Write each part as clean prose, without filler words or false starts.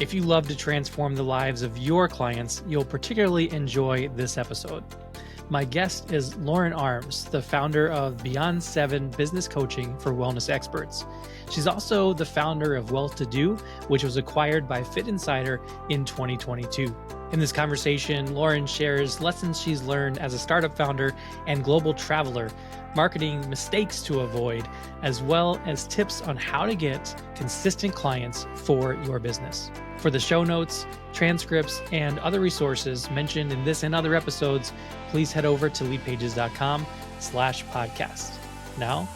If you love to transform the lives of your clients, you'll particularly enjoy this episode. My guest is Lauren Arms, the founder of Beyond 7 Business Coaching for Wellness Experts. She's also the founder of WellToDo, which was acquired by Fitt Insider in 2022. In this conversation, Lauren shares lessons she's learned as a startup founder and global traveler, marketing mistakes to avoid, as well as tips on how to get consistent clients for your business. For the show notes, transcripts, and other resources mentioned in this and other episodes, please head over to leadpages.com/podcast. Now,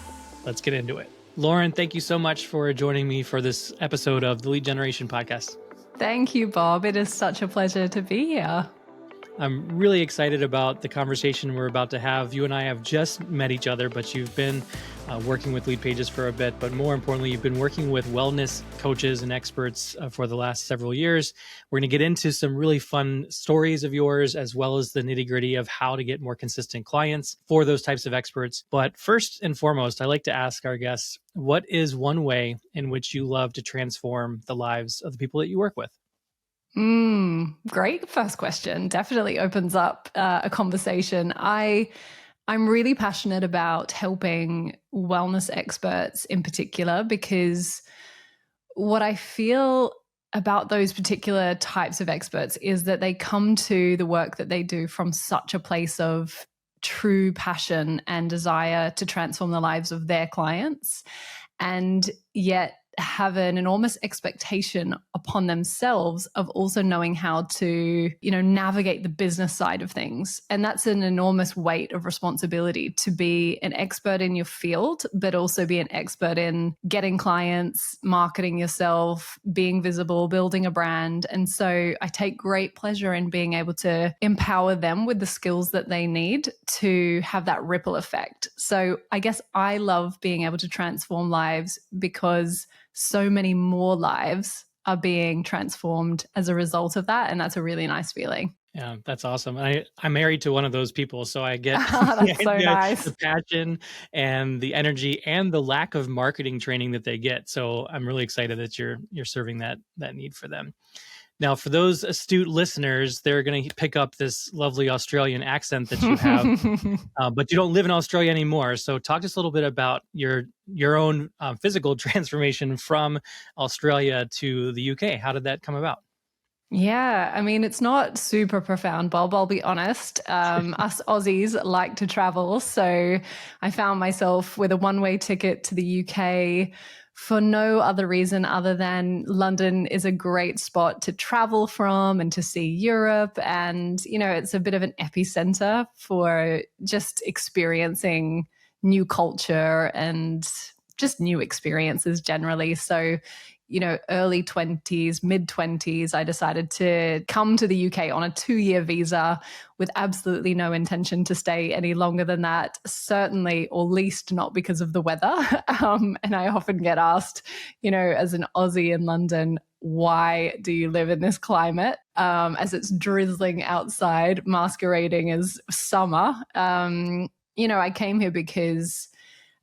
let's get into it. Lauren, thank you so much for joining me for this episode of the Lead Generation Podcast. Thank you, Bob. It is such a pleasure to be here. I'm really excited about the conversation we're about to have. You and I have just met each other, but you've been working with Leadpages for a bit. But more importantly, you've been working with wellness coaches and experts for the last several years. We're going to get into some really fun stories of yours, as well as the nitty-gritty of how to get more consistent clients for those types of experts. But first and foremost, I like to ask our guests, what is one way in which you love to transform the lives of the people that you work with? Great first question. Definitely opens up a conversation. I'm really passionate about helping wellness experts in particular, because what I feel about those particular types of experts is that they come to the work that they do from such a place of true passion and desire to transform the lives of their clients, and yet have an enormous expectation upon themselves of also knowing how to, navigate the business side of things. And that's an enormous weight of responsibility to be an expert in your field, but also be an expert in getting clients, marketing yourself, being visible, building a brand. And so I take great pleasure in being able to empower them with the skills that they need to have that ripple effect. So I guess I love being able to transform lives because so many more lives are being transformed as a result of that. And that's a really nice feeling. Yeah, that's awesome. I'm married to one of those people, so I get, That's so nice. the passion and the energy and the lack of marketing training that they get. So I'm really excited that you're serving that need for them. Now, for those astute listeners, they're going to pick up this lovely Australian accent that you have, but you don't live in Australia anymore. So talk to us a little bit about your own physical transformation from Australia to the UK. How did that come about? Yeah, I mean, it's not super profound, Bob, I'll be honest. Us Aussies like to travel. So I found myself with a one-way ticket to the UK for no other reason other than London is a great spot to travel from and to see Europe. And, it's a bit of an epicenter for just experiencing new culture and just new experiences generally. So, early 20s, mid 20s, I decided to come to the UK on a 2-year visa with absolutely no intention to stay any longer than that, certainly, or least not because of the weather. And I often get asked, as an Aussie in London, why do you live in this climate? As it's drizzling outside, masquerading as summer. I came here because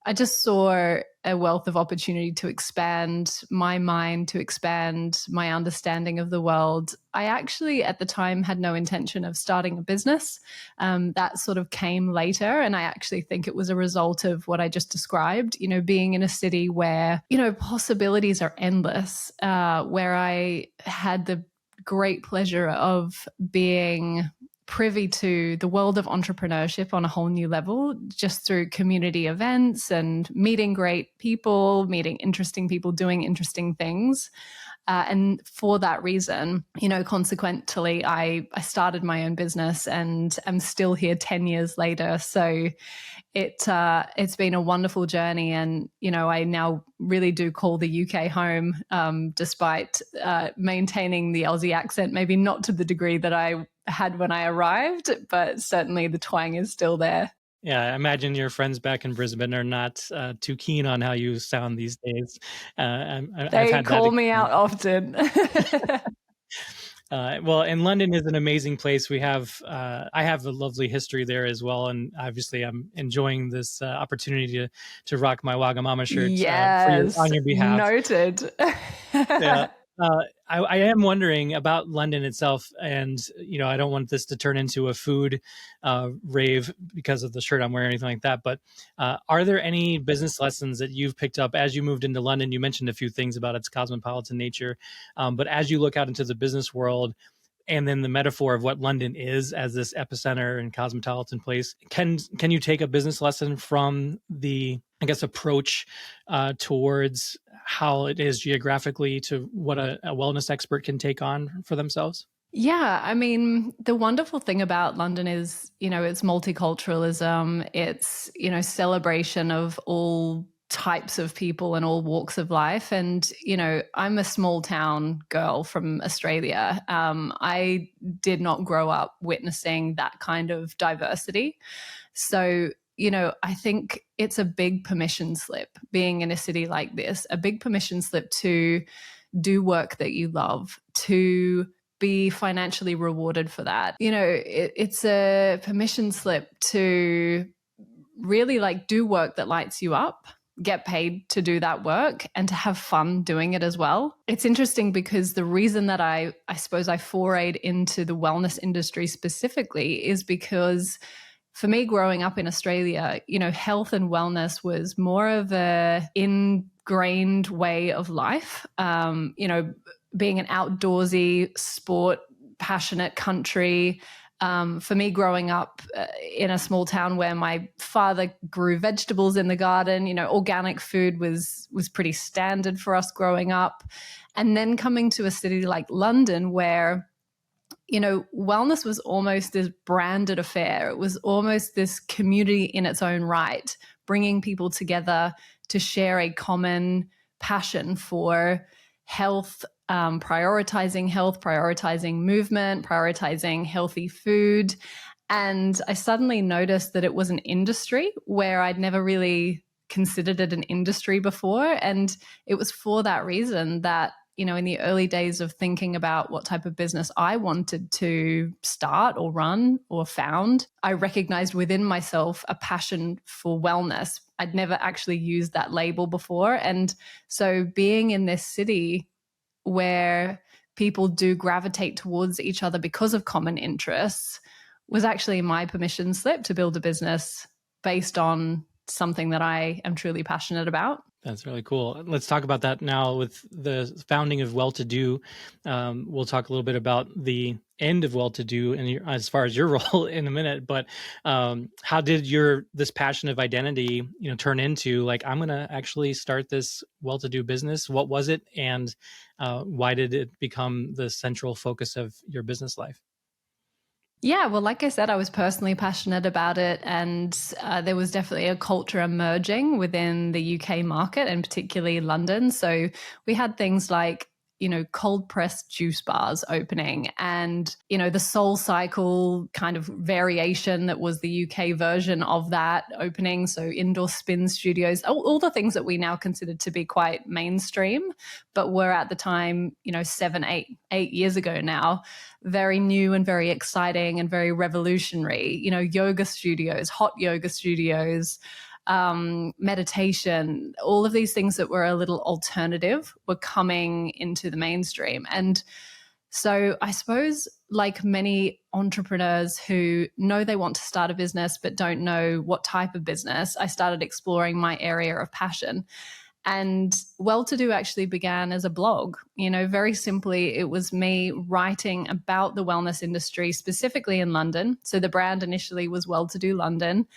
I just saw a wealth of opportunity to expand my mind, to expand my understanding of the world. I actually, at the time, had no intention of starting a business. That sort of came later. And I actually think it was a result of what I just described, being in a city where, possibilities are endless, where I had the great pleasure of being privy to the world of entrepreneurship on a whole new level, just through community events and meeting great people, meeting interesting people, doing interesting things. And for that reason, consequently, I started my own business and I'm still here 10 years later. So it's been a wonderful journey. And, I now really do call the UK home, despite maintaining the Aussie accent, maybe not to the degree that I had when I arrived, but certainly the twang is still there. Yeah, I imagine your friends back in Brisbane are not too keen on how you sound these days. They call me out often. Well, and London is an amazing place. I have a lovely history there as well, and obviously I'm enjoying this opportunity to rock my Wagamama shirt Yes, on your behalf. noted. Yeah. I am wondering about London itself, and I don't want this to turn into a food rave because of the shirt I'm wearing or anything like that. But are there any business lessons that you've picked up as you moved into London? You mentioned a few things about its cosmopolitan nature, but as you look out into the business world, and then the metaphor of what London is as this epicenter and cosmopolitan place, can you take a business lesson from the, I guess, approach towards how it is geographically to what a wellness expert can take on for themselves? Yeah, I mean, the wonderful thing about London is, it's multiculturalism, it's, celebration of all types of people and all walks of life. And, I'm a small town girl from Australia. I did not grow up witnessing that kind of diversity. So, I think it's a big permission slip being in a city like this, a big permission slip to do work that you love, to be financially rewarded for that. It's a permission slip to really do work that lights you up, get paid to do that work, and to have fun doing it as well. It's interesting because the reason that I suppose I forayed into the wellness industry specifically is because for me, growing up in Australia, health and wellness was more of a ingrained way of life. Being an outdoorsy, sport passionate country. For me, growing up in a small town where my father grew vegetables in the garden, organic food was pretty standard for us growing up. And then coming to a city like London where wellness was almost this branded affair. It was almost this community in its own right, bringing people together to share a common passion for health, prioritizing movement, prioritizing healthy food. And I suddenly noticed that it was an industry where I'd never really considered it an industry before. And it was for that reason that in the early days of thinking about what type of business I wanted to start or run or found, I recognized within myself a passion for wellness. I'd never actually used that label before. And so being in this city where people do gravitate towards each other because of common interests was actually my permission slip to build a business based on something that I am truly passionate about. That's really cool. Let's talk about that now with the founding of WellToDo. We'll talk a little bit about the end of WellToDo and as far as your role in a minute. But how did this passion of identity, turn into I'm going to actually start this WellToDo business? What was it, and why did it become the central focus of your business life? Yeah, well, like I said, I was personally passionate about it, and there was definitely a culture emerging within the UK market and particularly London. So we had things like, cold pressed juice bars opening and, the Soul Cycle kind of variation that was the UK version of that opening. So indoor spin studios, all the things that we now consider to be quite mainstream, but were at the time, 7-8 years ago now, very new and very exciting and very revolutionary. Yoga studios, hot yoga studios, meditation, all of these things that were a little alternative were coming into the mainstream. And so I suppose like many entrepreneurs who know they want to start a business but don't know what type of business, I started exploring my area of passion. And WellToDo actually began as a blog. Very simply, it was me writing about the wellness industry, specifically in London. So the brand initially was WellToDo London.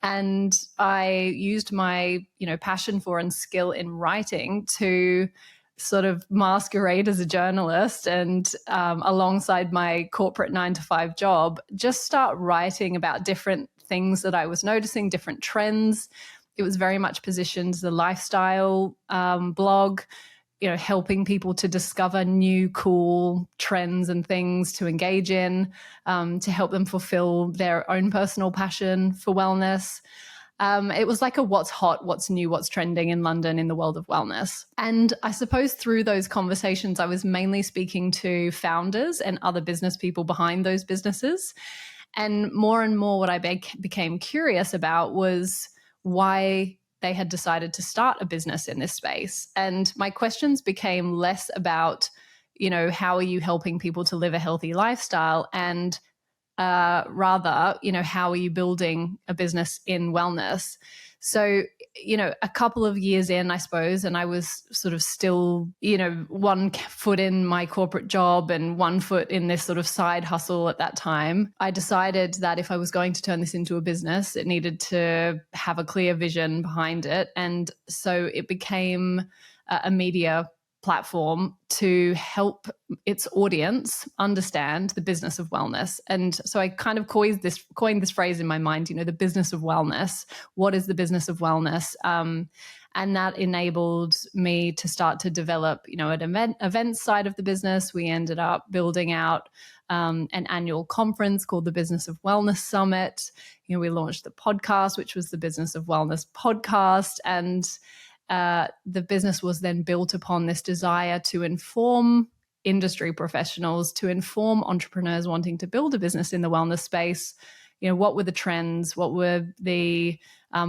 And I used my, passion for and skill in writing to sort of masquerade as a journalist and alongside my corporate 9-to-5 job, just start writing about different things that I was noticing, different trends. It was very much positioned as a lifestyle blog, helping people to discover new cool trends and things to engage in, to help them fulfill their own personal passion for wellness. It was like a what's hot, what's new, what's trending in London in the world of wellness. And I suppose through those conversations, I was mainly speaking to founders and other business people behind those businesses. And more what I became curious about was why they had decided to start a business in this space. And my questions became less about how are you helping people to live a healthy lifestyle? And rather, how are you building a business in wellness? So, a couple of years in, I suppose, and I was sort of still, one foot in my corporate job and one foot in this sort of side hustle at that time. I decided that if I was going to turn this into a business, it needed to have a clear vision behind it. And so it became a media platform to help its audience understand the business of wellness. And so I kind of coined this phrase in my mind, the business of wellness. What is the business of wellness? And that enabled me to start to develop, an event side of the business. We ended up building out an annual conference called the Business of Wellness Summit. We launched the podcast, which was the Business of Wellness podcast. And the business was then built upon this desire to inform industry professionals, to inform entrepreneurs wanting to build a business in the wellness space. What were the trends? What were the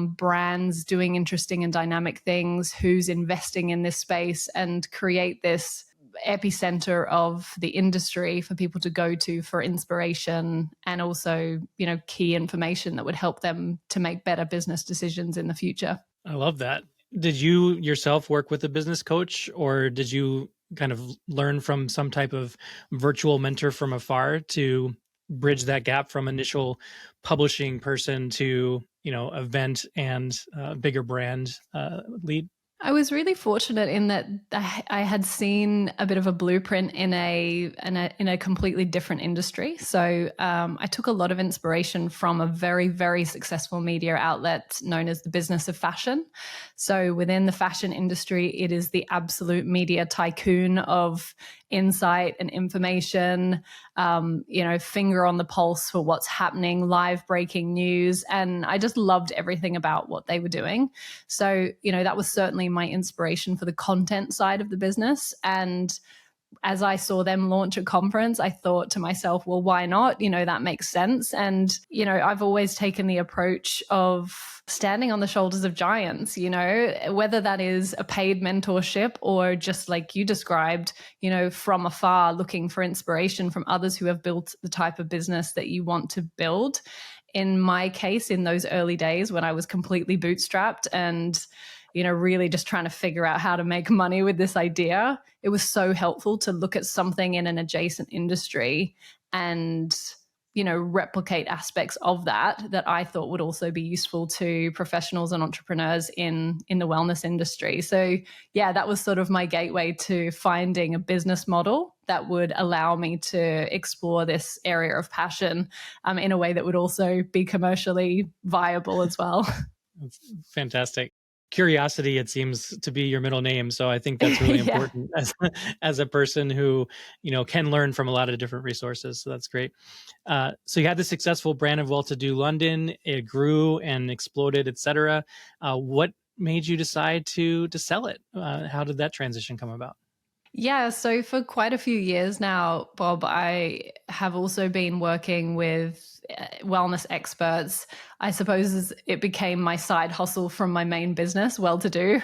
brands doing interesting and dynamic things? Who's investing in this space? And create this epicenter of the industry for people to go to for inspiration and also, key information that would help them to make better business decisions in the future. I love that. Did you yourself work with a business coach, or did you kind of learn from some type of virtual mentor from afar to bridge that gap from initial publishing person to, event and bigger brand lead? I was really fortunate in that I had seen a bit of a blueprint in a completely different industry. So I took a lot of inspiration from a very, very successful media outlet known as the Business of Fashion. So within the fashion industry, it is the absolute media tycoon of insight and information, finger on the pulse for what's happening, live breaking news. And I just loved everything about what they were doing. So, that was certainly my inspiration for the content side of the business. And as I saw them launch a conference, I thought to myself, well, why not? That makes sense. And, I've always taken the approach of standing on the shoulders of giants, whether that is a paid mentorship or just like you described, from afar, looking for inspiration from others who have built the type of business that you want to build. In my case, in those early days when I was completely bootstrapped and really just trying to figure out how to make money with this idea, it was so helpful to look at something in an adjacent industry and, replicate aspects of that I thought would also be useful to professionals and entrepreneurs in the wellness industry. So yeah, that was sort of my gateway to finding a business model that would allow me to explore this area of passion in a way that would also be commercially viable as well. That's fantastic. Curiosity, it seems to be your middle name. So I think that's really important as a person who, can learn from a lot of different resources. So that's great. So you had the successful brand of WellToDo London. It grew and exploded, et cetera. What made you decide to sell it? How did that transition come about? Yeah, so for quite a few years now, Bob, I have also been working with wellness experts. I suppose it became my side hustle from my main business, WellToDo.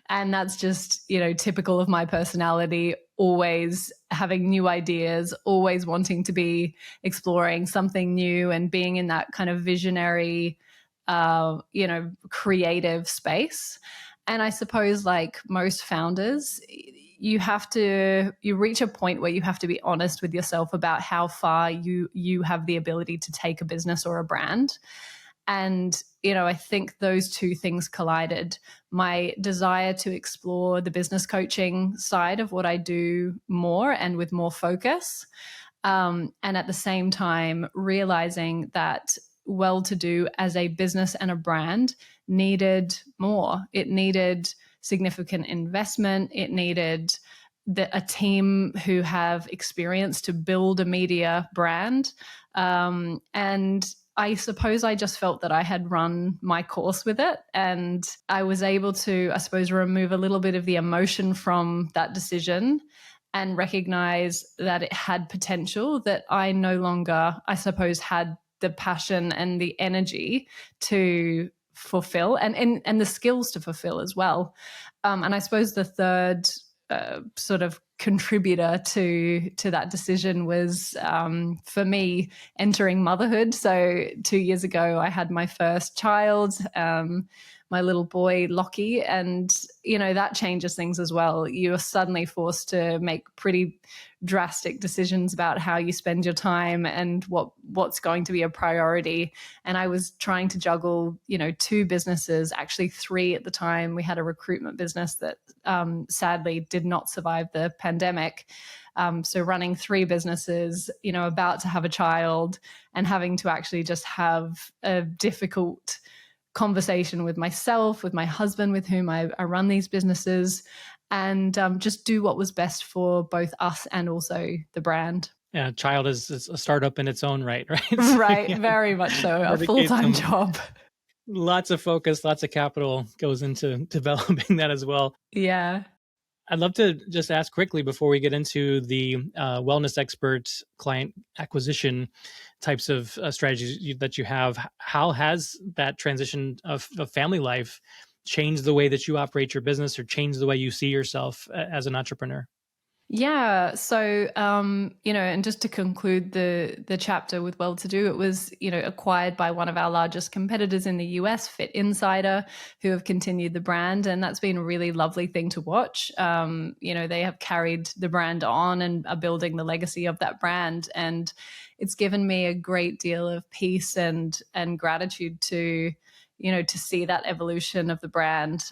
And that's just, typical of my personality, always having new ideas, always wanting to be exploring something new and being in that kind of visionary, creative space. And I suppose like most founders, you reach a point where you have to be honest with yourself about how far you have the ability to take a business or a brand. And, I think those two things collided. My desire to explore the business coaching side of what I do more and with more focus. And at the same time, realizing that WellToDo as a business and a brand needed more. It needed significant investment. It needed a team who have experience to build a media brand. And I suppose I just felt that I had run my course with it. And I was able to, I suppose, remove a little bit of the emotion from that decision and recognize that it had potential that I no longer, I suppose, had the passion and the energy to fulfill and the skills to fulfill as well. And I suppose the third sort of contributor to that decision was, for me, entering motherhood. So 2 years ago, I had my first child, my little boy, Lockie, and, that changes things as well. You're suddenly forced to make pretty drastic decisions about how you spend your time and what's going to be a priority. And I was trying to juggle, 2 businesses, actually 3 at the time. We had a recruitment business that sadly did not survive the pandemic. So running 3 businesses, about to have a child and having to actually just have a difficult conversation with myself, with my husband, with whom I run these businesses, and just do what was best for both us and also the brand. Yeah, child is a startup in its own right? Right, Yeah, very much so, a dedicate full-time some job. lots of focus, lots of capital goes into developing that as well. Yeah. I'd love to just ask quickly before we get into the wellness expert client acquisition types of strategies that you have. How has that transition of family life changed the way that you operate your business or changed the way you see yourself as an entrepreneur? Yeah. So, and just to conclude the chapter with WellToDo, it was, acquired by one of our largest competitors in the US, Fitt Insider, who have continued the brand. And that's been a really lovely thing to watch. They have carried the brand on and are building the legacy of that brand. And it's given me a great deal of peace and gratitude to, to see that evolution of the brand.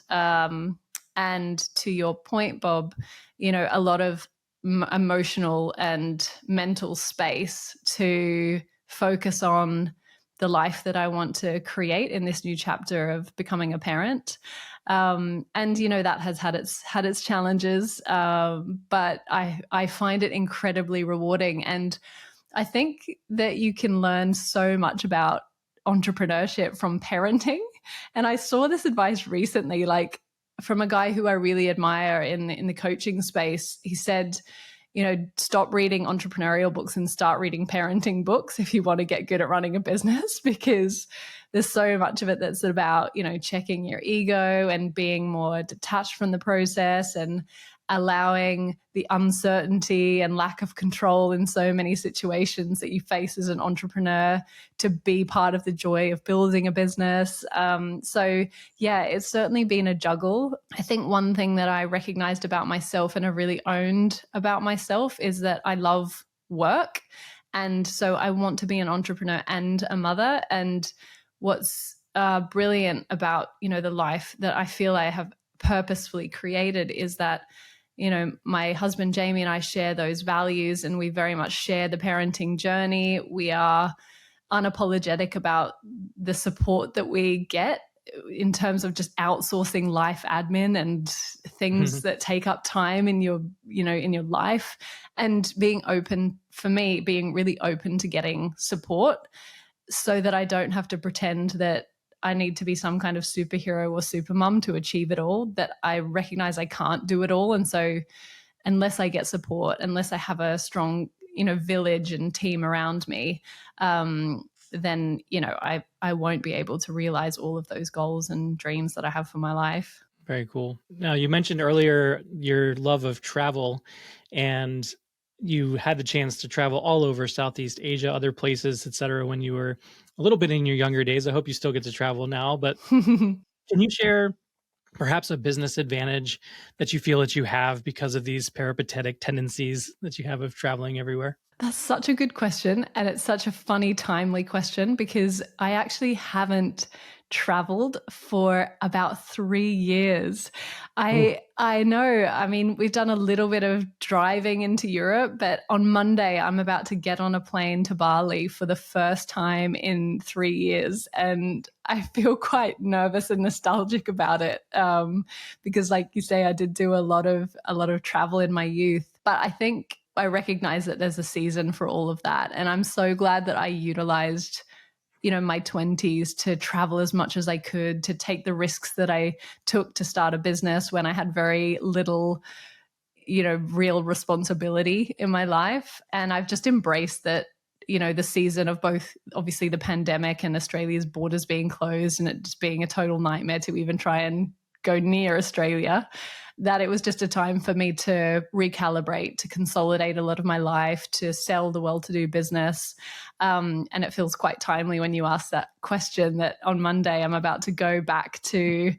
And to your point, Bob, a lot of emotional and mental space to focus on the life that I want to create in this new chapter of becoming a parent. And that has had its challenges, but I find it incredibly rewarding. And I think that you can learn so much about entrepreneurship from parenting. And I saw this advice recently, like from a guy who I really admire in the coaching space. He said, stop reading entrepreneurial books and start reading parenting books if you want to get good at running a business, because there's so much of it that's about, checking your ego and being more detached from the process and allowing the uncertainty and lack of control in so many situations that you face as an entrepreneur to be part of the joy of building a business. So yeah, it's certainly been a juggle. I think one thing that I recognized about myself and have really owned about myself is that I love work. And so I want to be an entrepreneur and a mother. And what's brilliant about, the life that I feel I have purposefully created is that my husband, Jamie, and I share those values, and we very much share the parenting journey. We are unapologetic about the support that we get in terms of just outsourcing life admin and things that take up time in your life, and being open, for me, being really open to getting support so that I don't have to pretend that I need to be some kind of superhero or super mum to achieve it all, that I recognize I can't do it all. And so unless I get support, unless I have a strong, village and team around me, then, I won't be able to realize all of those goals and dreams that I have for my life. Very cool. Now, you mentioned earlier your love of travel, and you had the chance to travel all over Southeast Asia, other places, et cetera, when you were a little bit in your younger days. I hope you still get to travel now, but can you share perhaps a business advantage that you feel that you have because of these peripatetic tendencies that you have of traveling everywhere? That's such a good question. And it's such a funny, timely question, because I actually haven't traveled for about 3 years. I know. I mean, we've done a little bit of driving into Europe, but on Monday, I'm about to get on a plane to Bali for the first time in 3 years. And I feel quite nervous and nostalgic about it, because like you say, I did do a lot of travel in my youth. But I think I recognize that there's a season for all of that. And I'm so glad that I utilized, my 20s to travel as much as I could, to take the risks that I took to start a business when I had very little, real responsibility in my life. And I've just embraced that, the season of both, obviously the pandemic and Australia's borders being closed and it just being a total nightmare to even try and go near Australia, that it was just a time for me to recalibrate, to consolidate a lot of my life, to sell the WellToDo business. And it feels quite timely when you ask that question, that on Monday I'm about to go back to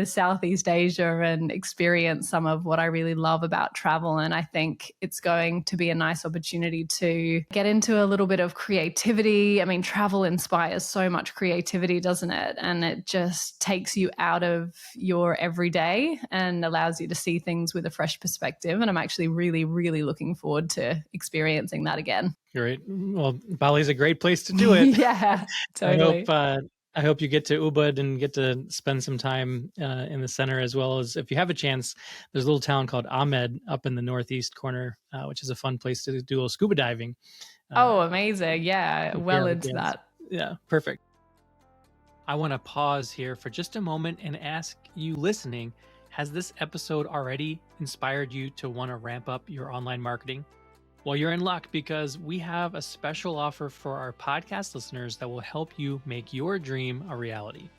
Southeast Asia and experience some of what I really love about travel. And I think it's going to be a nice opportunity to get into a little bit of creativity. I mean, travel inspires so much creativity, doesn't it? And it just takes you out of your everyday and allows you to see things with a fresh perspective. And I'm actually really, really looking forward to experiencing that again. Great. Well, Bali's a great place to do it. Yeah, totally. I hope you get to Ubud and get to spend some time in the center, as well as, if you have a chance, there's a little town called Ahmed up in the northeast corner, which is a fun place to do a little scuba diving. Oh, amazing. Yeah, well into that. Yeah, perfect. I want to pause here for just a moment and ask you listening, has this episode already inspired you to want to ramp up your online marketing? Well, you're in luck, because we have a special offer for our podcast listeners that will help you make your dream a reality.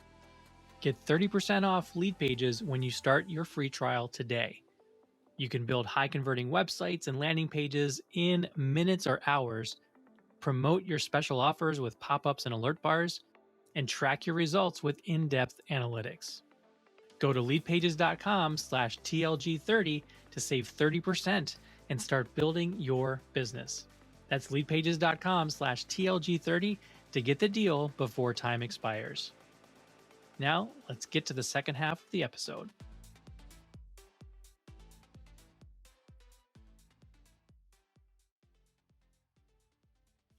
Get 30% off Leadpages when you start your free trial today. You can build high-converting websites and landing pages in minutes or hours, promote your special offers with pop-ups and alert bars, and track your results with in-depth analytics. Go to leadpages.com/TLG30 to save 30% and start building your business. That's leadpages.com/TLG30 to get the deal before time expires. Now, let's get to the second half of the episode.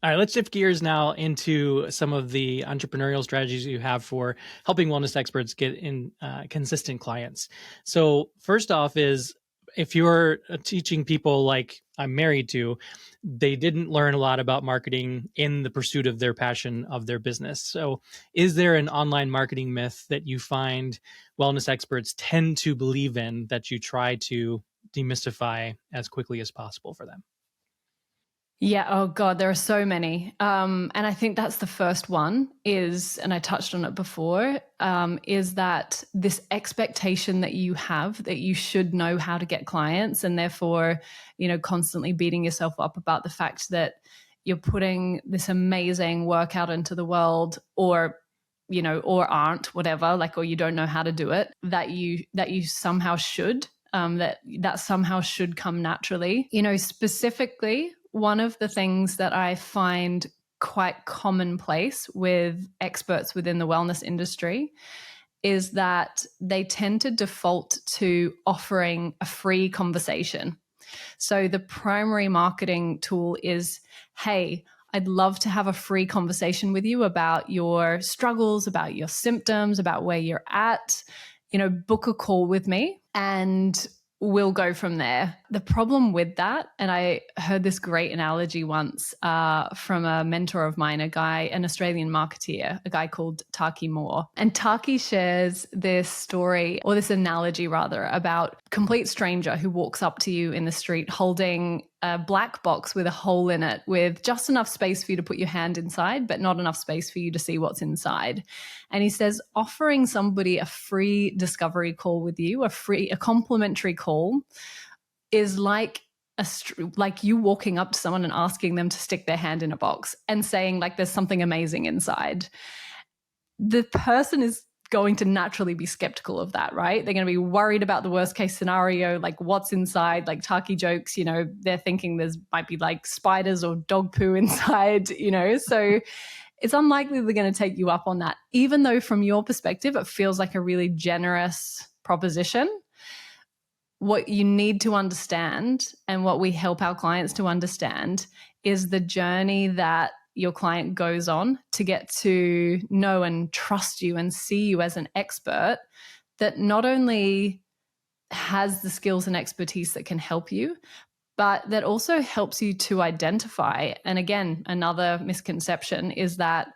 All right, let's shift gears now into some of the entrepreneurial strategies you have for helping wellness experts get in consistent clients. So first off is, if you're teaching people like I'm married to, they didn't learn a lot about marketing in the pursuit of their passion of their business. So is there an online marketing myth that you find wellness experts tend to believe in that you try to demystify as quickly as possible for them? Yeah. Oh God, there are so many. And I think that's the first one is, and I touched on it before, is that this expectation that you have that you should know how to get clients, and therefore, constantly beating yourself up about the fact that you're putting this amazing workout into the world, or aren't, whatever, or you don't know how to do it, that you somehow should, that somehow should come naturally. Specifically, one of the things that I find quite commonplace with experts within the wellness industry is that they tend to default to offering a free conversation. So the primary marketing tool is, hey, I'd love to have a free conversation with you about your struggles, about your symptoms, about where you're at. Book a call with me and we'll go from there. The problem with that, and I heard this great analogy once from a mentor of mine, an Australian marketeer, a guy called Taki Moore. And Taki shares this story, or this analogy rather, about a complete stranger who walks up to you in the street holding a black box with a hole in it, with just enough space for you to put your hand inside, but not enough space for you to see what's inside. And he says, offering somebody a free discovery call with you, a complimentary call, is like you walking up to someone and asking them to stick their hand in a box and saying there's something amazing inside. The person is going to naturally be skeptical of that, right? They're going to be worried about the worst case scenario, what's inside, Taki jokes, they're thinking might be spiders or dog poo inside, so it's unlikely they're going to take you up on that, even though from your perspective, it feels like a really generous proposition. What you need to understand, and what we help our clients to understand, is the journey that your client goes on to get to know and trust you and see you as an expert that not only has the skills and expertise that can help you, but that also helps you to identify. And again, another misconception is that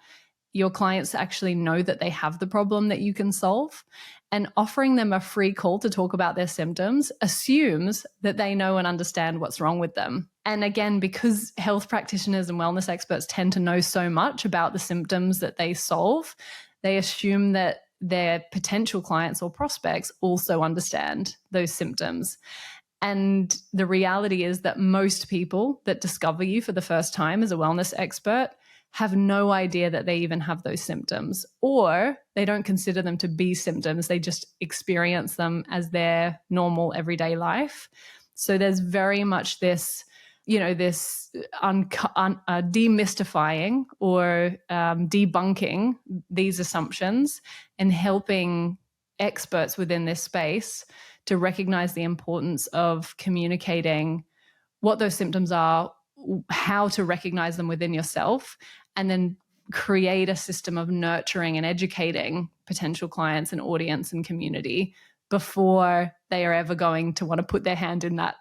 your clients actually know that they have the problem that you can solve. And offering them a free call to talk about their symptoms assumes that they know and understand what's wrong with them. And again, because health practitioners and wellness experts tend to know so much about the symptoms that they solve, they assume that their potential clients or prospects also understand those symptoms. And the reality is that most people that discover you for the first time as a wellness expert have no idea that they even have those symptoms, or they don't consider them to be symptoms. They just experience them as their normal everyday life. So there's very much this, this demystifying or debunking these assumptions and helping experts within this space to recognize the importance of communicating what those symptoms are, how to recognize them within yourself, and then create a system of nurturing and educating potential clients and audience and community before they are ever going to want to put their hand in that,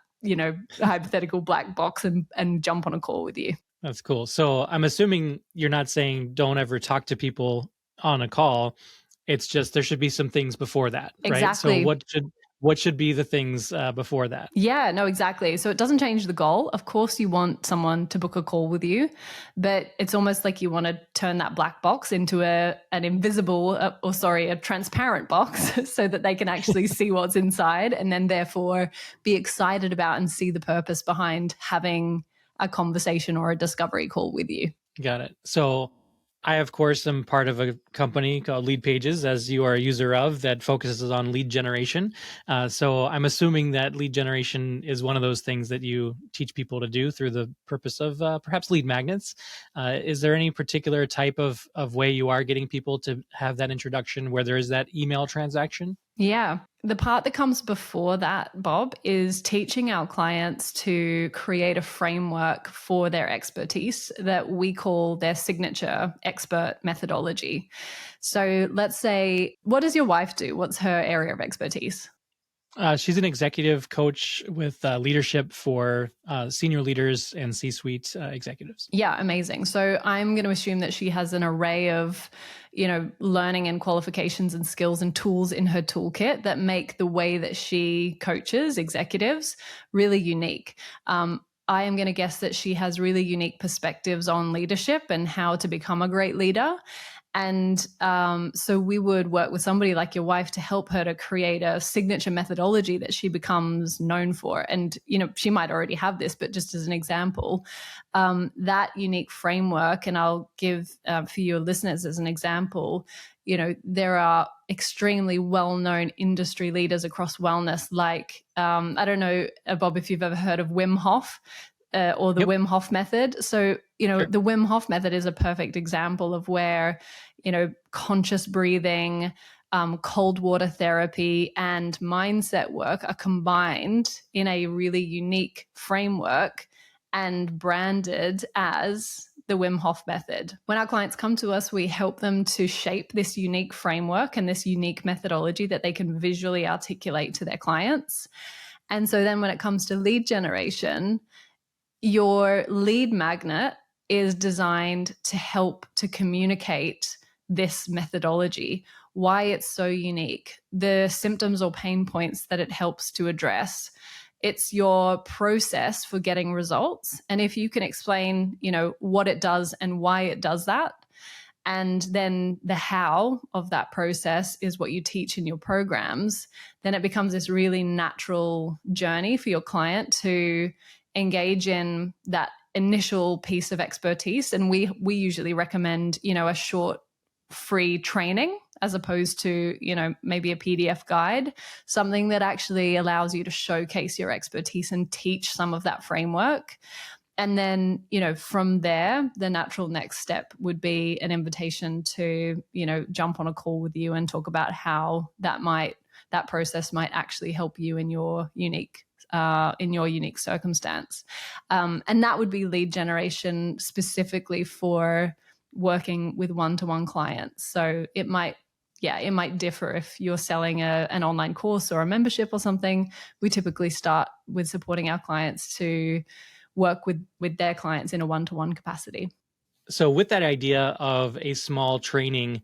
hypothetical black box and jump on a call with you. That's cool. So I'm assuming you're not saying don't ever talk to people on a call. It's just there should be some things before that, right? Exactly. So what should be the things before that? Yeah, no, exactly. So it doesn't change the goal. Of course, you want someone to book a call with you, but it's almost like you want to turn that black box into a transparent box so that they can actually see what's inside, and then therefore be excited about and see the purpose behind having a conversation or a discovery call with you. Got it. So I, of course, am part of a company called Leadpages, as you are a user of, that focuses on lead generation. So I'm assuming that lead generation is one of those things that you teach people to do through the purpose of perhaps lead magnets. Is there any particular type of way you are getting people to have that introduction where there is that email transaction? Yeah. The part that comes before that, Bob, is teaching our clients to create a framework for their expertise that we call their signature expert methodology. So let's say, what does your wife do? What's her area of expertise? She's an executive coach with leadership for senior leaders and C-suite executives. Yeah, amazing. So I'm going to assume that she has an array of, learning and qualifications and skills and tools in her toolkit that make the way that she coaches executives really unique. I am going to guess that she has really unique perspectives on leadership and how to become a great leader. And so we would work with somebody like your wife to help her to create a signature methodology that she becomes known for. And, she might already have this, but just as an example, that unique framework, and I'll give for your listeners as an example, there are extremely well-known industry leaders across wellness, like, I don't know, Bob, if you've ever heard of Wim Hof. Or the Wim Hof method. So, Sure. The Wim Hof method is a perfect example of where, conscious breathing, cold water therapy, and mindset work are combined in a really unique framework and branded as the Wim Hof method. When our clients come to us, we help them to shape this unique framework and this unique methodology that they can visually articulate to their clients. And so then when it comes to lead generation, your lead magnet is designed to help to communicate this methodology, why it's so unique, the symptoms or pain points that it helps to address. It's your process for getting results. And if you can explain, what it does and why it does that, and then the how of that process is what you teach in your programs, then it becomes this really natural journey for your client to engage in that initial piece of expertise. And we usually recommend, a short free training as opposed to, maybe a PDF guide, something that actually allows you to showcase your expertise and teach some of that framework. And then, from there, the natural next step would be an invitation to, jump on a call with you and talk about how that process might actually help you in your unique circumstance. And that would be lead generation specifically for working with one-to-one clients. So it might differ if you're selling an online course or a membership or something. We typically start with supporting our clients to work with their clients in a one-to-one capacity. So with that idea of a small training,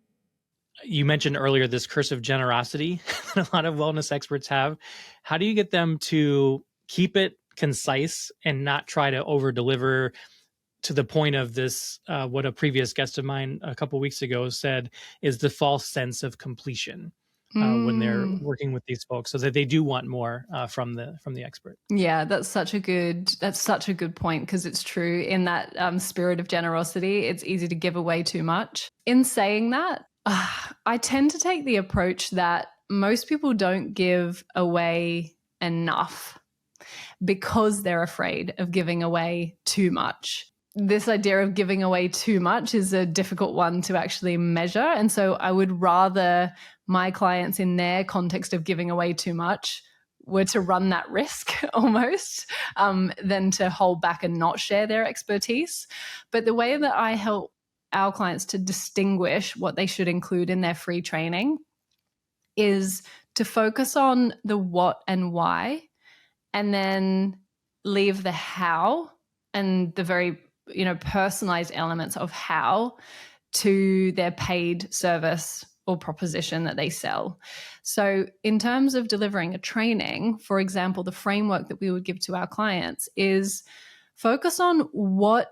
you mentioned earlier this curse of generosity that a lot of wellness experts have. How do you get them to keep it concise and not try to over deliver, to the point of this, what a previous guest of mine a couple of weeks ago said is the false sense of completion when they're working with these folks, so that they do want more from the expert. Yeah, that's such a good point, because it's true. In that spirit of generosity, it's easy to give away too much. In saying that, I tend to take the approach that most people don't give away enough because they're afraid of giving away too much. This idea of giving away too much is a difficult one to actually measure. And so I would rather my clients, in their context of giving away too much, were to run that risk almost, than to hold back and not share their expertise. But the way that I help our clients to distinguish what they should include in their free training is to focus on the what and why, and then leave the how and the very personalized elements of how to their paid service or proposition that they sell. So in terms of delivering a training, for example, the framework that we would give to our clients is focus on what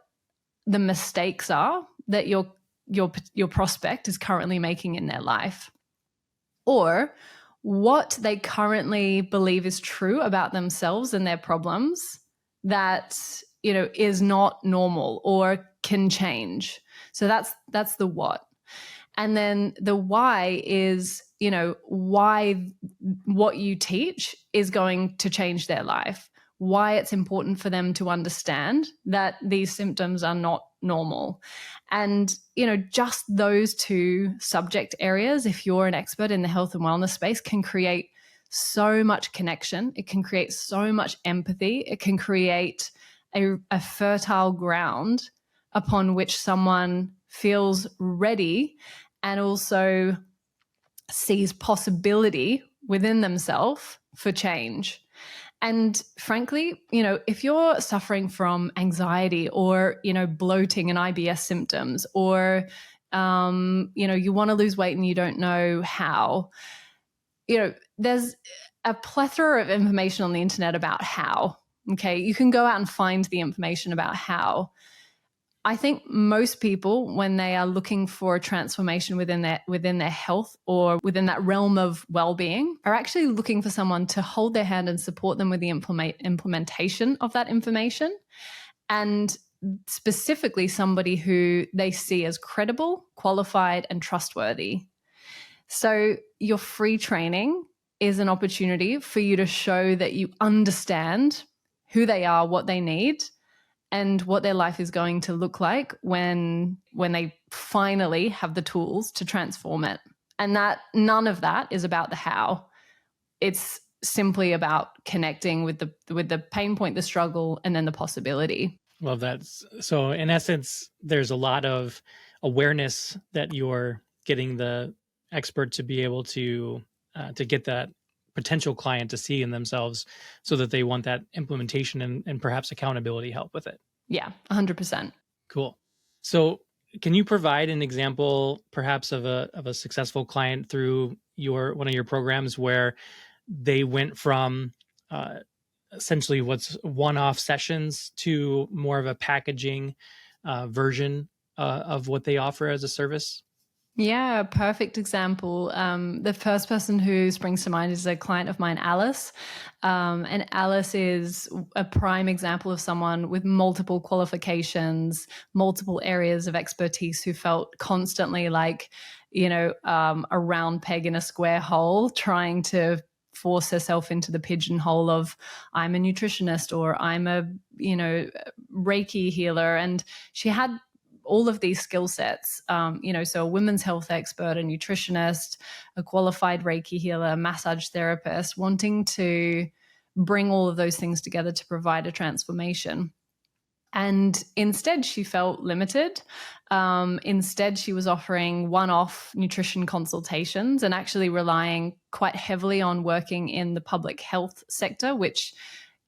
the mistakes are that your prospect is currently making in their life, or what they currently believe is true about themselves and their problems that is not normal or can change. So that's the what. And then the why is, why what you teach is going to change their life, why it's important for them to understand that these symptoms are not normal. And, just those two subject areas, if you're an expert in the health and wellness space, can create so much connection. It can create so much empathy. It can create a fertile ground upon which someone feels ready and also sees possibility within themselves for change. And frankly, if you're suffering from anxiety or, bloating and IBS symptoms, or, you want to lose weight and you don't know how, there's a plethora of information on the internet about how. Okay, you can go out and find the information about how. I think most people, when they are looking for a transformation within their health or within that realm of well-being, are actually looking for someone to hold their hand and support them with the implementation of that information, and specifically somebody who they see as credible, qualified, and trustworthy. So your free training is an opportunity for you to show that you understand who they are, what they need, and what their life is going to look like when they finally have the tools to transform it. And that none of that is about the how. It's simply about connecting with the pain point, the struggle, and then the possibility. Love that. So in essence, there's a lot of awareness that you're getting the expert to be able to get that potential client to see in themselves, so that they want that implementation and perhaps accountability help with it. Yeah, 100%. Cool. So can you provide an example perhaps of a successful client through one of your programs where they went from essentially what's one-off sessions to more of a packaging version of what they offer as a service? Yeah, perfect example. The first person who springs to mind is a client of mine, Alice. And Alice is a prime example of someone with multiple qualifications, multiple areas of expertise, who felt constantly like, a round peg in a square hole, trying to force herself into the pigeonhole of I'm a nutritionist or I'm a, Reiki healer. And she had all of these skill sets, so a women's health expert, a nutritionist, a qualified Reiki healer, a massage therapist, wanting to bring all of those things together to provide a transformation. And instead, she felt limited. Instead, she was offering one-off nutrition consultations and actually relying quite heavily on working in the public health sector, which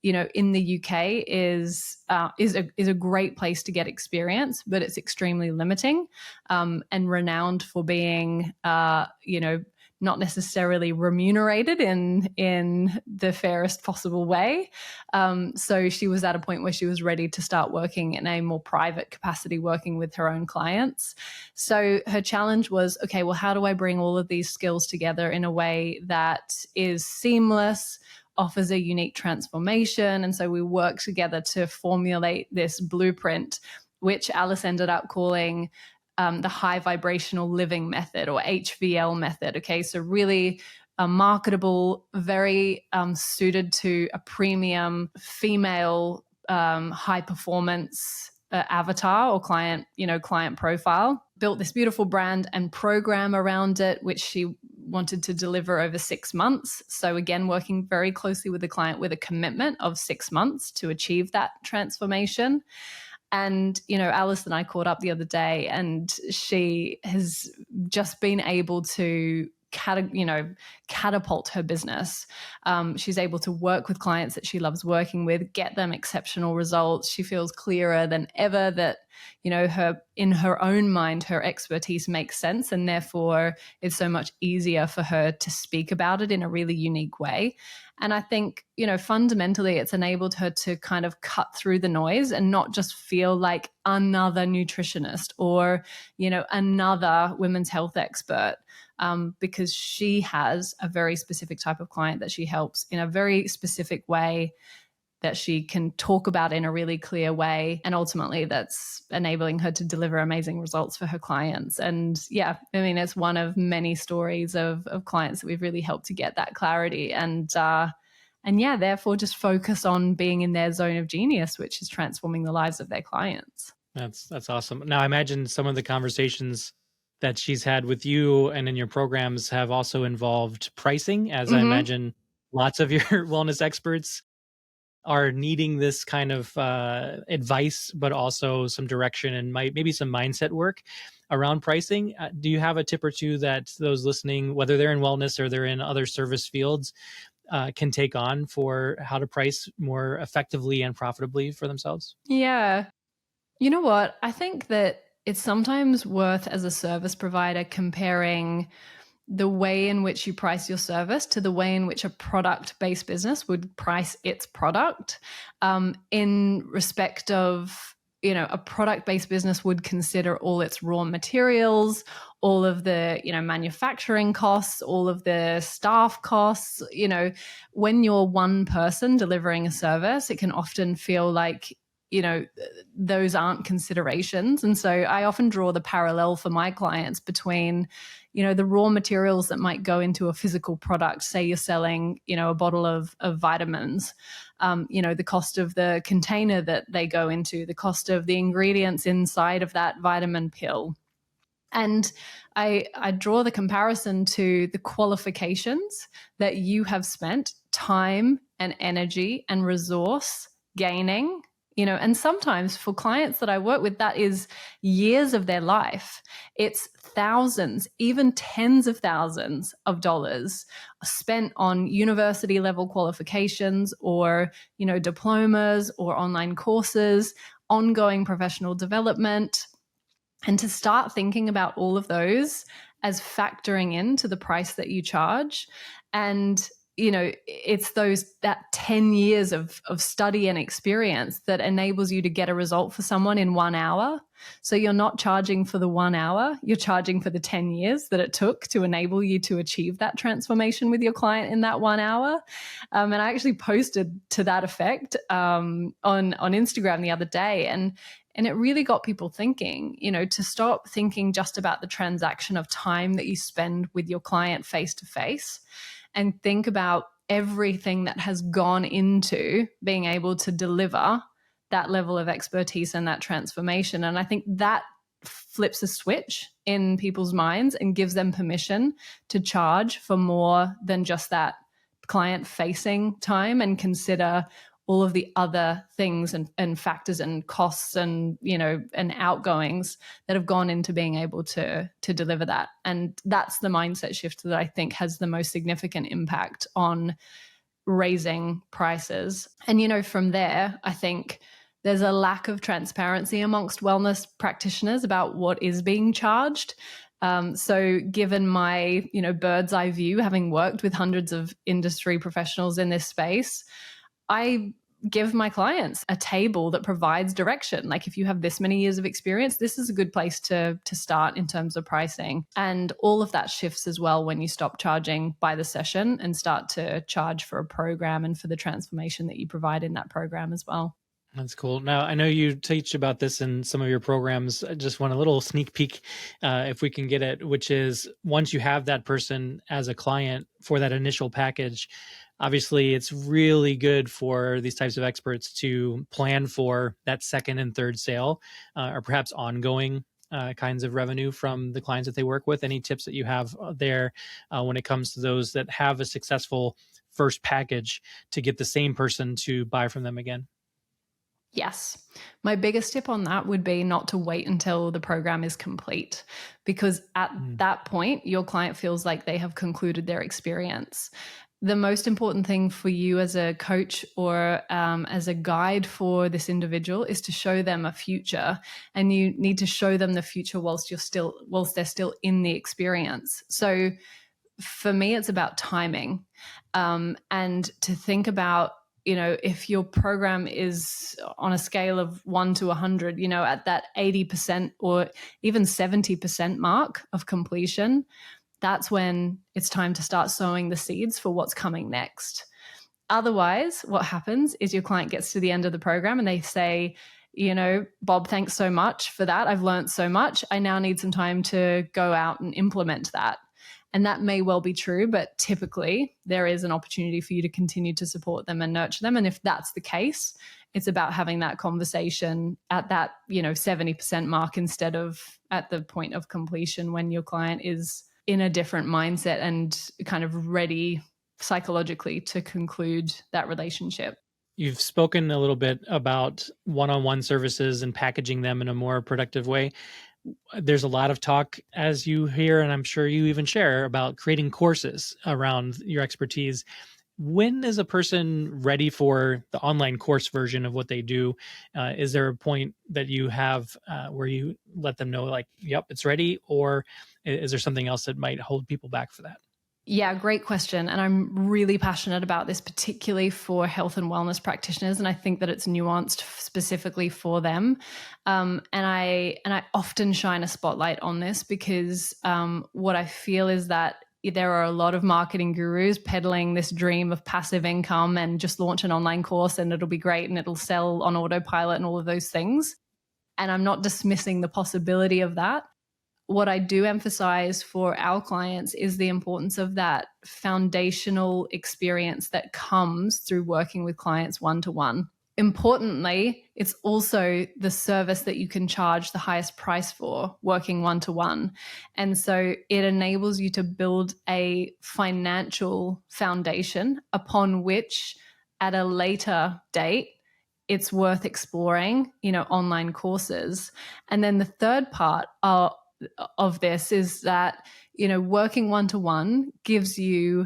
in the UK is a great place to get experience, but it's extremely limiting, and renowned for being, not necessarily remunerated in the fairest possible way. So she was at a point where she was ready to start working in a more private capacity, working with her own clients. So her challenge was, okay, well, how do I bring all of these skills together in a way that is seamless, offers a unique transformation? And so we worked together to formulate this blueprint, which Alice ended up calling the high vibrational living method, or HVL method. Okay, so really marketable, very suited to a premium female high performance avatar or client profile. Built this beautiful brand and program around it, which she wanted to deliver over 6 months. So again, working very closely with the client with a commitment of 6 months to achieve that transformation. And, Alice and I caught up the other day, and she has just been able to catapult her business. She's able to work with clients that she loves working with, get them exceptional results. She feels clearer than ever that, in her own mind, her expertise makes sense, and therefore it's so much easier for her to speak about it in a really unique way. And I think, fundamentally it's enabled her to kind of cut through the noise and not just feel like another nutritionist or, another women's health expert. Because she has a very specific type of client that she helps in a very specific way that she can talk about in a really clear way. And ultimately that's enabling her to deliver amazing results for her clients. And yeah, I mean, it's one of many stories of clients that we've really helped to get that clarity. And yeah, therefore just focus on being in their zone of genius, which is transforming the lives of their clients. That's awesome. Now, I imagine some of the conversations that she's had with you and in your programs have also involved pricing, as I imagine lots of your wellness experts are needing this kind of advice, but also some direction and maybe some mindset work around pricing. Do you have a tip or two that those listening, whether they're in wellness or they're in other service fields, can take on for how to price more effectively and profitably for themselves? Yeah. You know what? I think that it's sometimes worth, as a service provider, comparing the way in which you price your service to the way in which a product-based business would price its product, in respect of, a product-based business would consider all its raw materials, all of the, manufacturing costs, all of the staff costs. When you're one person delivering a service, it can often feel like, those aren't considerations. And so I often draw the parallel for my clients between, the raw materials that might go into a physical product. Say you're selling, a bottle of vitamins, the cost of the container that they go into, the cost of the ingredients inside of that vitamin pill. And I draw the comparison to the qualifications that you have spent time and energy and resource gaining, and sometimes for clients that I work with, that is years of their life. It's thousands, even tens of thousands of dollars spent on university level qualifications or, diplomas or online courses, ongoing professional development. And to start thinking about all of those as factoring into the price that you charge. And it's that 10 years of study and experience that enables you to get a result for someone in 1 hour. So you're not charging for the 1 hour, you're charging for the 10 years that it took to enable you to achieve that transformation with your client in that 1 hour. And I actually posted to that effect on Instagram the other day. And it really got people thinking, to stop thinking just about the transaction of time that you spend with your client face to face, and think about everything that has gone into being able to deliver that level of expertise and that transformation. And I think that flips a switch in people's minds and gives them permission to charge for more than just that client-facing time, and consider all of the other things and factors and costs and, and outgoings that have gone into being able to deliver that. And that's the mindset shift that I think has the most significant impact on raising prices. And, from there, I think there's a lack of transparency amongst wellness practitioners about what is being charged. So given my, bird's eye view, having worked with hundreds of industry professionals in this space, I give my clients a table that provides direction. Like, if you have this many years of experience, this is a good place to start in terms of pricing. And all of that shifts as well when you stop charging by the session and start to charge for a program and for the transformation that you provide in that program as well. That's cool. Now, I know you teach about this in some of your programs. I just want a little sneak peek, if we can get it, which is once you have that person as a client for that initial package, obviously it's really good for these types of experts to plan for that second and third sale, or perhaps ongoing kinds of revenue from the clients that they work with. Any tips that you have there when it comes to those that have a successful first package to get the same person to buy from them again? Yes. My biggest tip on that would be not to wait until the program is complete, because at that point, your client feels like they have concluded their experience. The most important thing for you as a coach or as a guide for this individual is to show them a future, and you need to show them the future whilst they're still in the experience. So for me, it's about timing, and to think about, if your program is on a scale of 1 to 100, at that 80% or even 70% mark of completion, that's when it's time to start sowing the seeds for what's coming next. Otherwise, what happens is your client gets to the end of the program and they say, Bob, thanks so much for that. I've learned so much. I now need some time to go out and implement that. And that may well be true, but typically there is an opportunity for you to continue to support them and nurture them. And if that's the case, it's about having that conversation at that, 70% mark instead of at the point of completion, when your client is in a different mindset and kind of ready psychologically to conclude that relationship. You've spoken a little bit about one-on-one services and packaging them in a more productive way. There's a lot of talk, as you hear, and I'm sure you even share, about creating courses around your expertise. When is a person ready for the online course version of what they do? Is there a point that you have where you let them know, like, yep, it's ready? Or is there something else that might hold people back for that? Yeah, great question. And I'm really passionate about this, particularly for health and wellness practitioners. And I think that it's nuanced specifically for them. And I often shine a spotlight on this because what I feel is that there are a lot of marketing gurus peddling this dream of passive income and just launch an online course and it'll be great and it'll sell on autopilot and all of those things. And I'm not dismissing the possibility of that. What I do emphasize for our clients is the importance of that foundational experience that comes through working with clients one-to-one. Importantly, it's also the service that you can charge the highest price for, working one-to-one. And so it enables you to build a financial foundation upon which, at a later date, it's worth exploring, online courses. And then the third part of this is that, working one-to-one gives you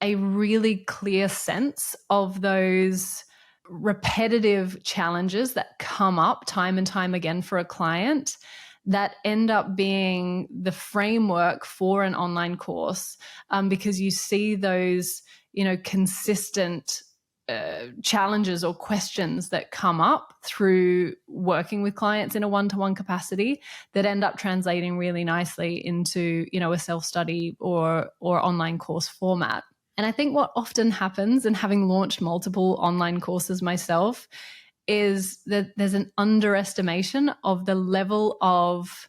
a really clear sense of those repetitive challenges that come up time and time again for a client that end up being the framework for an online course, because you see those, consistent challenges or questions that come up through working with clients in a one-to-one capacity that end up translating really nicely into, a self-study or online course format. And I think what often happens, and having launched multiple online courses myself, is that there's an underestimation of the level of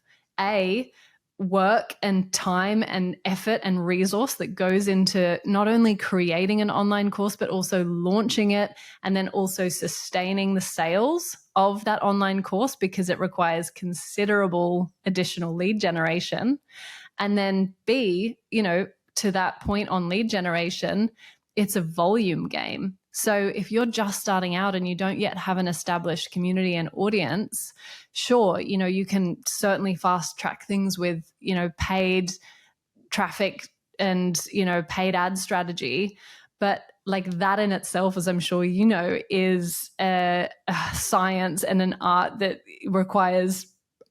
work and time and effort and resource that goes into not only creating an online course, but also launching it and then also sustaining the sales of that online course, because it requires considerable additional lead generation. And then B, to that point on lead generation, it's a volume game. So if you're just starting out and you don't yet have an established community and audience, sure, you can certainly fast track things with, paid traffic and, paid ad strategy. But like that in itself, as I'm sure is a science and an art that requires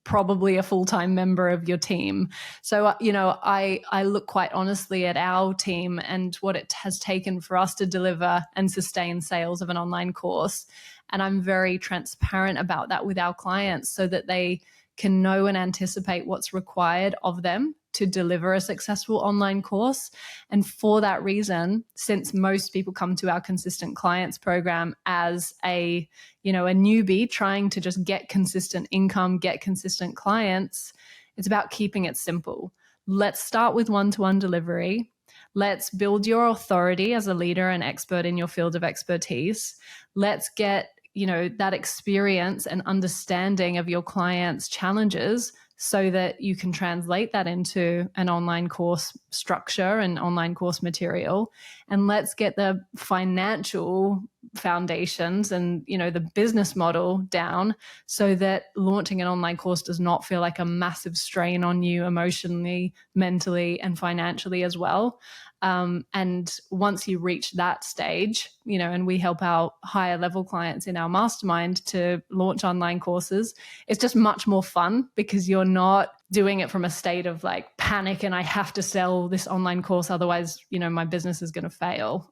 probably a full-time member of your team. So, I look quite honestly at our team and what it has taken for us to deliver and sustain sales of an online course. And I'm very transparent about that with our clients so that they can know and anticipate what's required of them to deliver a successful online course. And for that reason, since most people come to our consistent clients program as a newbie trying to just get consistent income, get consistent clients, it's about keeping it simple. Let's start with one-to-one delivery. Let's build your authority as a leader and expert in your field of expertise. Let's get that experience and understanding of your clients' challenges so that you can translate that into an online course structure and online course material. And let's get the financial foundations and, the business model down so that launching an online course does not feel like a massive strain on you emotionally, mentally, and financially as well. And once you reach that stage, and we help our higher level clients in our mastermind to launch online courses, it's just much more fun because you're not doing it from a state of like panic and I have to sell this online course. Otherwise, my business is going to fail,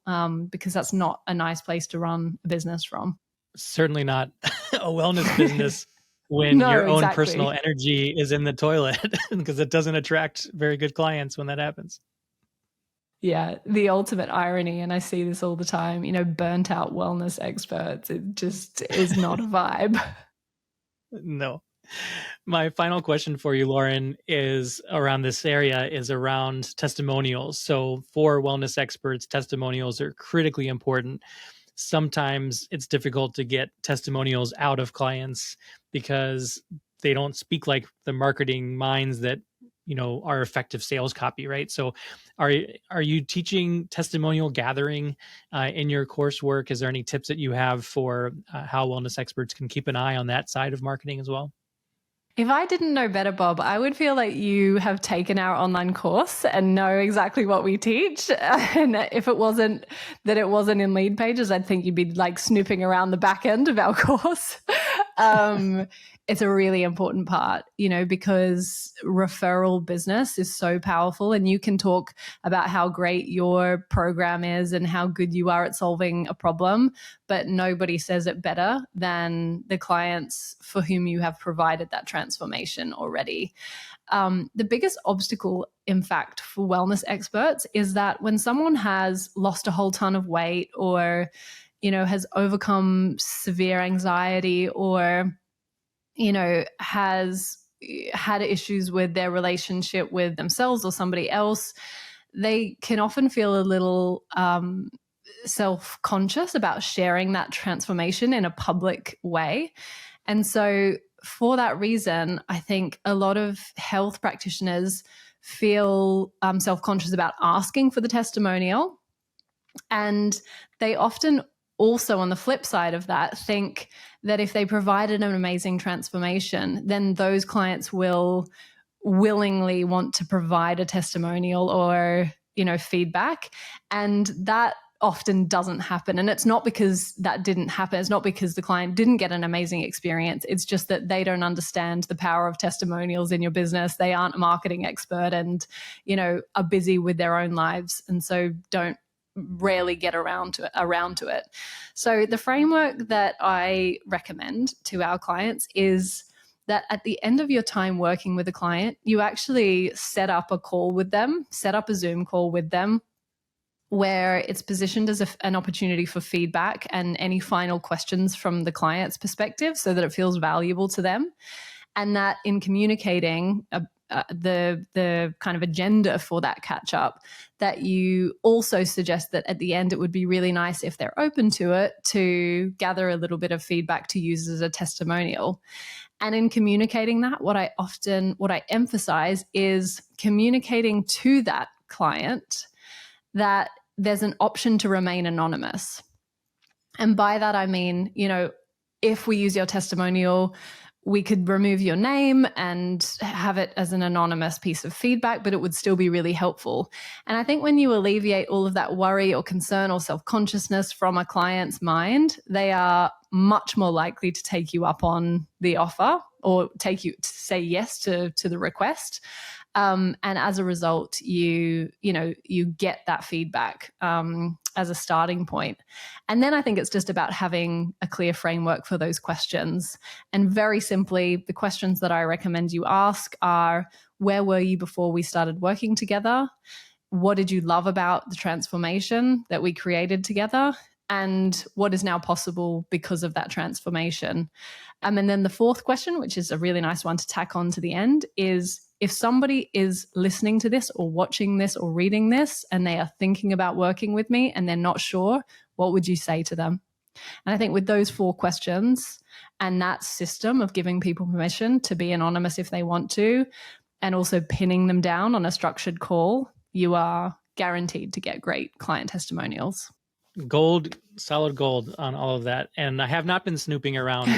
because that's not a nice place to run a business from. Certainly not a wellness business when your own exactly. personal energy is in the toilet, because it doesn't attract very good clients when that happens. Yeah, the ultimate irony, and I see this all the time, burnt out wellness experts, it just is not a vibe. No. My final question for you, Lauren, is around this area, is around testimonials. So for wellness experts, testimonials are critically important. Sometimes it's difficult to get testimonials out of clients because they don't speak like the marketing minds that are effective sales copy, right? So are you teaching testimonial gathering in your coursework? Is there any tips that you have for how wellness experts can keep an eye on that side of marketing as well? If I didn't know better, Bob, I would feel like you have taken our online course and know exactly what we teach. And if it wasn't in Leadpages, I'd think you'd be like snooping around the back end of our course. It's a really important part, because referral business is so powerful, and you can talk about how great your program is and how good you are at solving a problem, but nobody says it better than the clients for whom you have provided that transformation already. The biggest obstacle, in fact, for wellness experts is that when someone has lost a whole ton of weight or, has overcome severe anxiety or, has had issues with their relationship with themselves or somebody else, they can often feel a little self-conscious about sharing that transformation in a public way. And so for that reason, I think a lot of health practitioners feel self-conscious about asking for the testimonial. And they often also, on the flip side of that, think that if they provided an amazing transformation, then those clients will willingly want to provide a testimonial or, feedback. And that often doesn't happen. And it's not because that didn't happen. It's not because the client didn't get an amazing experience. It's just that they don't understand the power of testimonials in your business. They aren't a marketing expert and, are busy with their own lives. And so rarely get around to it. So the framework that I recommend to our clients is that at the end of your time working with a client, you actually set up a Zoom call with them where it's positioned as an opportunity for feedback and any final questions from the client's perspective so that it feels valuable to them. And that in communicating the kind of agenda for that catch up, that you also suggest that at the end it would be really nice, if they're open to it, to gather a little bit of feedback to use as a testimonial. And in communicating that, what I emphasize is communicating to that client that there's an option to remain anonymous. And by that, I mean, if we use your testimonial, we could remove your name and have it as an anonymous piece of feedback, but it would still be really helpful. And I think when you alleviate all of that worry or concern or self-consciousness from a client's mind, they are much more likely to take you up on the offer or take you to say yes to the request. And as a result, you get that feedback as a starting point. And then I think it's just about having a clear framework for those questions. And very simply, the questions that I recommend you ask are, where were you before we started working together? What did you love about the transformation that we created together? And what is now possible because of that transformation? And then the fourth question, which is a really nice one to tack on to the end, is if somebody is listening to this or watching this or reading this and they are thinking about working with me and they're not sure, what would you say to them? And I think with those 4 questions and that system of giving people permission to be anonymous if they want to, and also pinning them down on a structured call, you are guaranteed to get great client testimonials. Gold, solid gold on all of that. And I have not been snooping around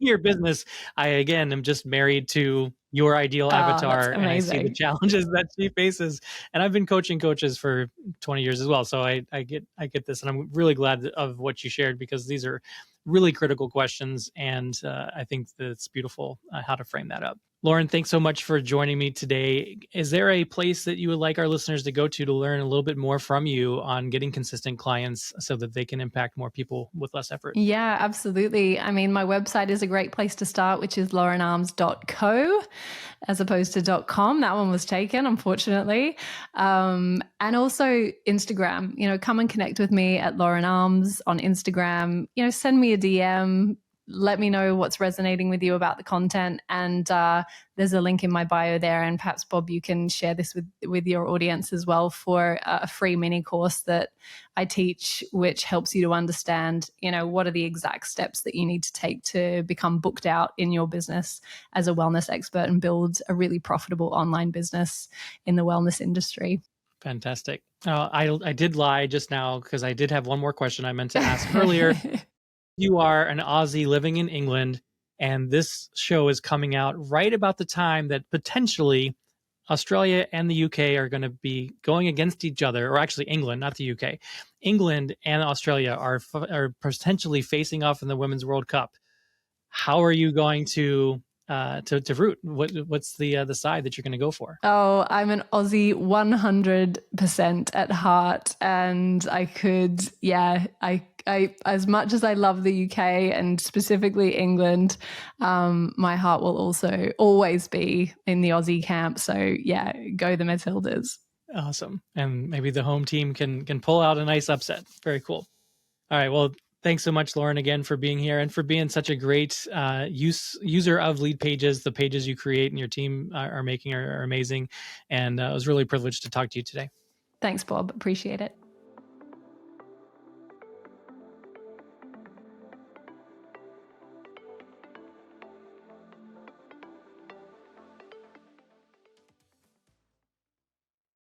your business. I, again, am just married to your ideal avatar, and I see the challenges that she faces. And I've been coaching coaches for 20 years as well. So I get this, and I'm really glad of what you shared, because these are really critical questions. And I think that it's beautiful how to frame that up. Lauren, thanks so much for joining me today. Is there a place that you would like our listeners to go to learn a little bit more from you on getting consistent clients so that they can impact more people with less effort? Yeah, absolutely. I mean, my website is a great place to start, which is laurenarms.co as opposed to .com. That one was taken, unfortunately. And also Instagram, come and connect with me at Lauren Arms on Instagram. Send me a DM. Let me know what's resonating with you about the content. And there's a link in my bio there. And perhaps, Bob, you can share this with your audience as well for a free mini course that I teach, which helps you to understand, what are the exact steps that you need to take to become booked out in your business as a wellness expert and build a really profitable online business in the wellness industry. Fantastic. I did lie just now, because I did have one more question I meant to ask earlier. You are an Aussie living in England, and this show is coming out right about the time that potentially Australia and the UK are going to be going against each other, or actually England, not the UK. England and Australia are potentially facing off in the Women's World Cup. How are you going to root? What's the side that you're going to go for? Oh, I'm an Aussie 100% at heart, and I as much as I love the UK and specifically England, my heart will also always be in the Aussie camp. So yeah, go the Matildas. Awesome. And maybe the home team can pull out a nice upset. Very cool. All right. Well, thanks so much, Lauren, again, for being here and for being such a great user of Leadpages. The pages you create and your team are making are amazing. And it was really a privilege to talk to you today. Thanks, Bob. Appreciate it.